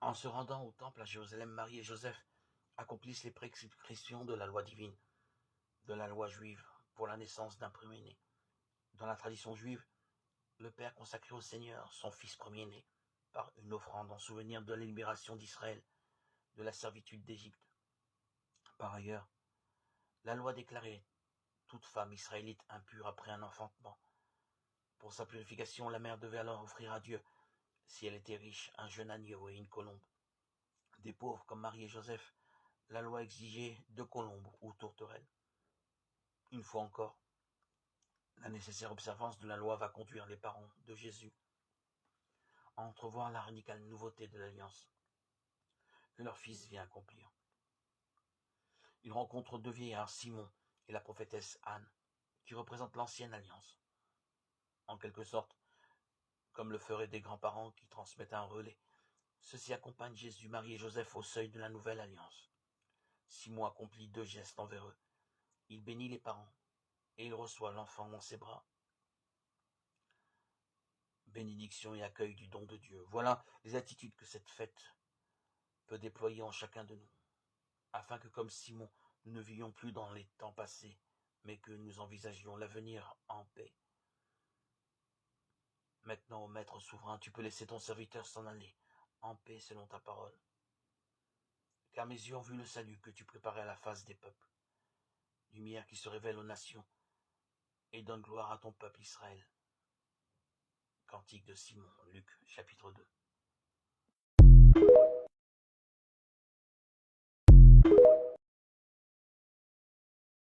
En se rendant au temple à Jérusalem, Marie et Joseph accomplissent les prescriptions de la loi divine, de la loi juive, pour la naissance d'un premier-né. Dans la tradition juive, le Père consacrait au Seigneur son Fils premier-né par une offrande en souvenir de la libération d'Israël de la servitude d'Égypte. Par ailleurs, la loi déclarait toute femme israélite impure après un enfantement. Pour sa purification, la mère devait alors offrir à Dieu, si elle était riche, un jeune agneau et une colombe. Des pauvres comme Marie et Joseph, la loi exigeait 2 colombes ou tourterelles. Une fois encore, la nécessaire observance de la loi va conduire les parents de Jésus à entrevoir la radicale nouveauté de l'alliance que leur fils vient accomplir. Ils rencontrent 2 vieillards, Simon et la prophétesse Anne, qui représentent l'ancienne alliance. En quelque sorte, comme le feraient des grands-parents qui transmettent un relais, ceux-ci accompagnent Jésus, Marie et Joseph au seuil de la nouvelle alliance. Simon accomplit 2 gestes envers eux. Il bénit les parents et il reçoit l'enfant dans ses bras. Bénédiction et accueil du don de Dieu. Voilà les attitudes que cette fête peut déployer en chacun de nous, afin que, comme Simon, nous ne vivions plus dans les temps passés, mais que nous envisagions l'avenir en paix. Maintenant, ô Maître souverain, tu peux laisser ton serviteur s'en aller, en paix selon ta parole. Car mes yeux ont vu le salut que tu préparais à la face des peuples, lumière qui se révèle aux nations, et donne gloire à ton peuple Israël. Cantique de Simon, Luc, chapitre 2.